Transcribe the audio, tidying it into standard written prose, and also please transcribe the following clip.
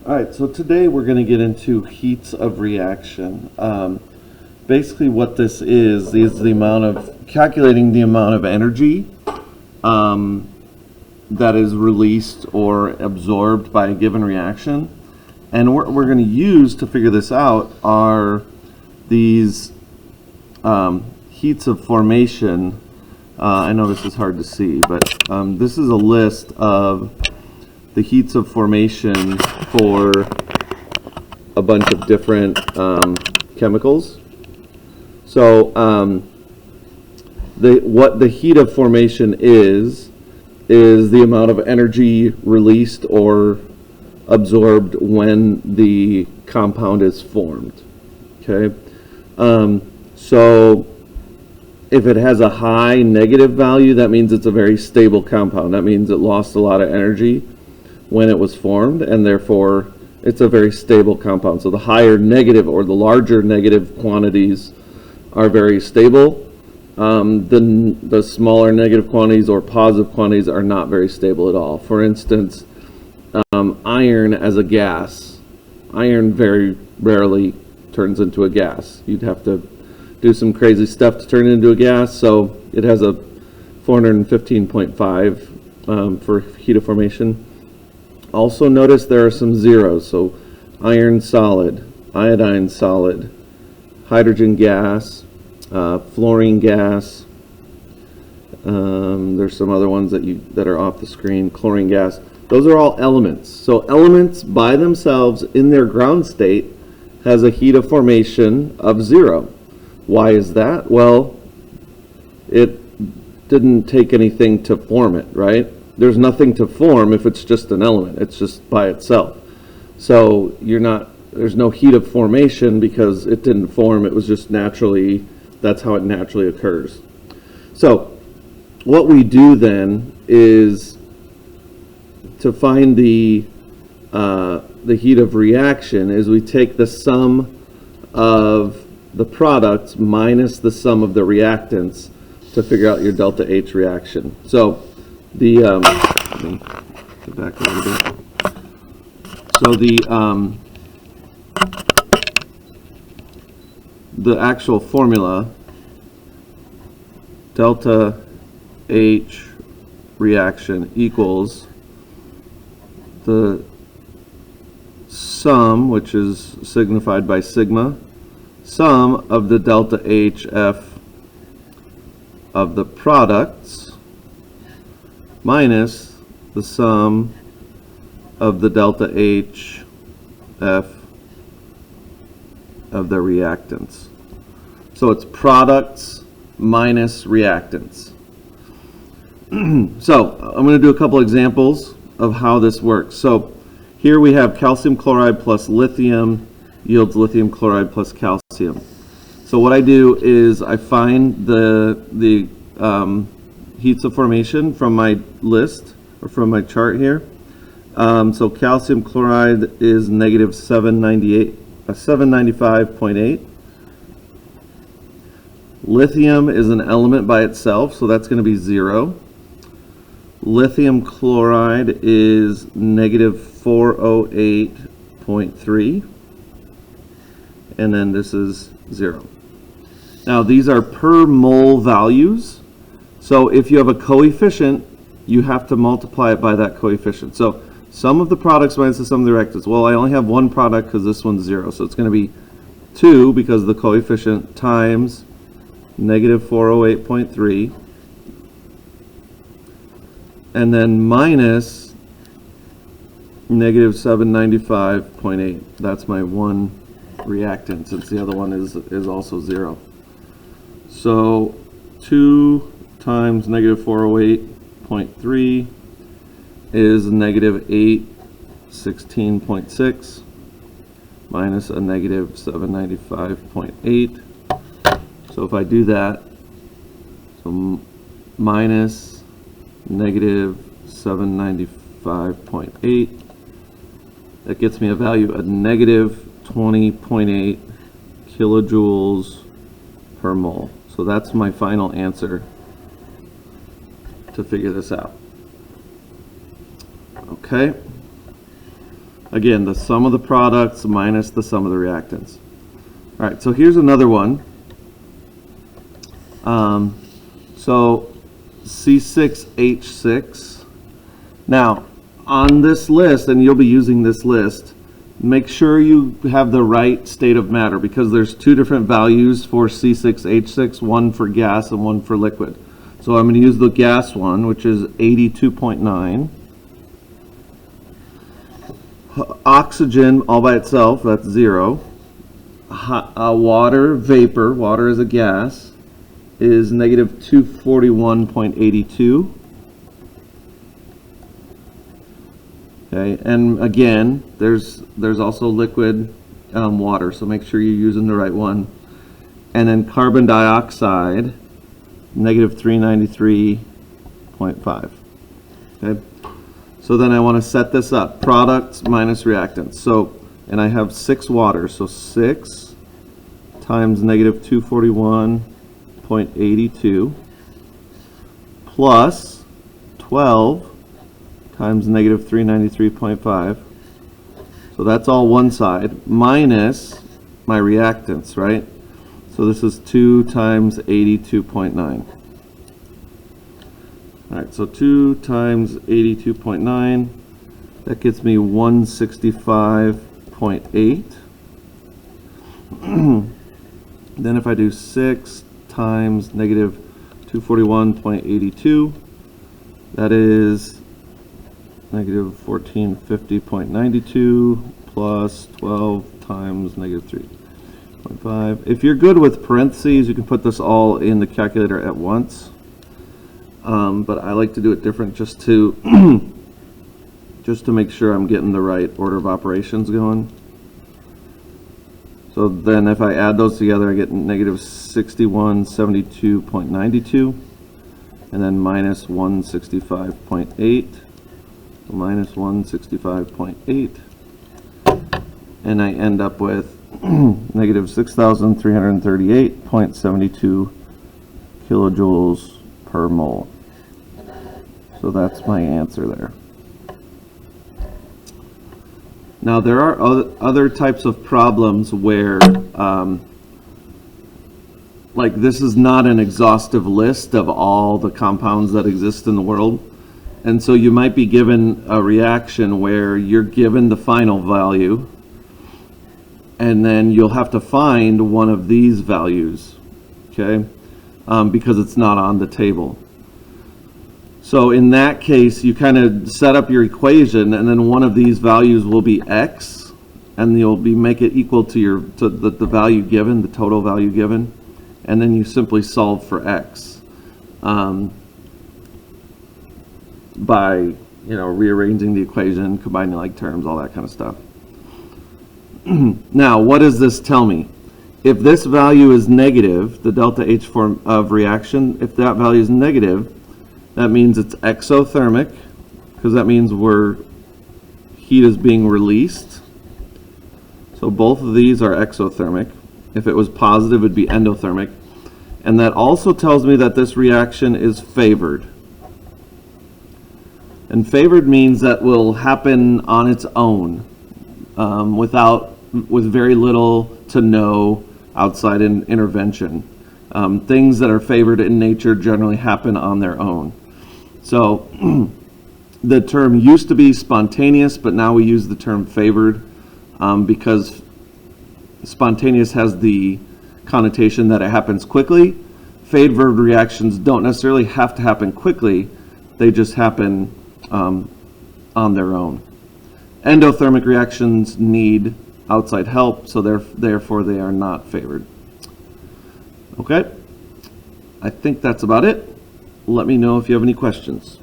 All right, so today we're going to get into heats of reaction. Basically what this is the amount of, calculating the amount of energy that is released or absorbed by a given reaction. And what we're going to use to figure this out are these heats of formation. I know this is hard to see, but this is a list of the heats of formation for a bunch of different chemicals. So what the heat of formation is the amount of energy released or absorbed when the compound is formed. Okay, so if it has a high negative value, that means it's a very stable compound. That means it lost a lot of energy when it was formed, and therefore it's a very stable compound. So the higher negative or the larger negative quantities are very stable. The smaller negative quantities or positive quantities are not very stable at all. For instance, iron as a gas. Iron very rarely turns into a gas. You'd have to do some crazy stuff to turn it into a gas, so it has a 415.5 for heat of formation. Also notice there are some zeros, so iron solid, iodine solid, hydrogen gas, fluorine gas. There's some other ones that are off the screen, chlorine gas. Those are all elements. So elements by themselves in their ground state has a heat of formation of 0. Why is that? Well, it didn't take anything to form it, right? There's nothing to form if it's just an element. It's just by itself. So there's no heat of formation because it didn't form. It was just naturally, that's how it naturally occurs. So what we do then is to find the heat of reaction is we take the sum of the products minus the sum of the reactants to figure out your delta H reaction. So let me get back a little bit. So the actual formula, delta H reaction equals the sum, which is signified by sigma, sum of the delta HF of the products minus the sum of the delta HF of the reactants. So it's products minus reactants. So I'm going to do a couple examples of how this works. So here we have calcium chloride plus lithium yields lithium chloride plus calcium. So what I do is I find the heats of formation from my list or from my chart here. So calcium chloride is negative 795.8. Lithium is an element by itself, so that's going to be 0. Lithium chloride is negative 408.3. And then this is 0. Now these are per mole values. So if you have a coefficient, you have to multiply it by that coefficient. So sum of the products minus the sum of the reactants. Well, I only have one product because this one's 0. So it's going to be 2 because of the coefficient times negative 408.3. And then minus negative 795.8. That's my one reactant, since the other one is also 0. So 2 times negative 408.3 is negative 816.6 minus a negative 795.8. So if I do that, so minus negative 795.8, that gets me a value of negative 20.8 kilojoules per mole. So that's my final answer to figure this out. Okay. Again, the sum of the products minus the sum of the reactants. All right, so here's another one. So C6H6. Now, on this list, and you'll be using this list, make sure you have the right state of matter, because there's two different values for C6H6, one for gas and one for liquid. So I'm going to use the gas one, which is 82.9. Oxygen all by itself, that's 0. Water, vapor, water is a gas, is negative 241.82. Okay, and again, there's also liquid water, so make sure you're using the right one. And then carbon dioxide, negative 393.5. Okay, so then I want to set this up, products minus reactants. So, and I have 6 water, so 6 times negative 241.82 plus 12 times negative 393.5. So that's all one side, minus my reactants, right? So this is 2 times 82.9. All right, so 2 times 82.9, that gets me 165.8. Then if I do 6 times negative 241.82, that is negative 1450.92 plus 12 times negative 3.5. If you're good with parentheses, you can put this all in the calculator at once. But I like to do it different just to just to make sure I'm getting the right order of operations going. So then if I add those together, I get negative 6172.92, and then minus 165.8, minus 165.8, and I end up with negative 6,338.72 kilojoules per mole. So that's my answer there. Now there are other types of problems where like this is not an exhaustive list of all the compounds that exist in the world, and so you might be given a reaction where you're given the final value and then you'll have to find one of these values, okay, because it's not on the table. So in that case, you kind of set up your equation, and then one of these values will be x, and you'll make it equal to the value given, the total value given, and then you simply solve for x by rearranging the equation, combining like terms, all that kind of stuff. Now, what does this tell me? If this value is negative, the delta H form of reaction, if that value is negative, that means it's exothermic, because that means heat is being released. So both of these are exothermic. If it was positive, it would be endothermic. And that also tells me that this reaction is favored. And favored means that will happen on its own, with very little to no outside intervention. Things that are favored in nature generally happen on their own. So the term used to be spontaneous, but now we use the term favored because spontaneous has the connotation that it happens quickly. Favored reactions don't necessarily have to happen quickly, they just happen on their own. Endothermic reactions need outside help, so therefore they are not favored. Okay, I think that's about it. Let me know if you have any questions.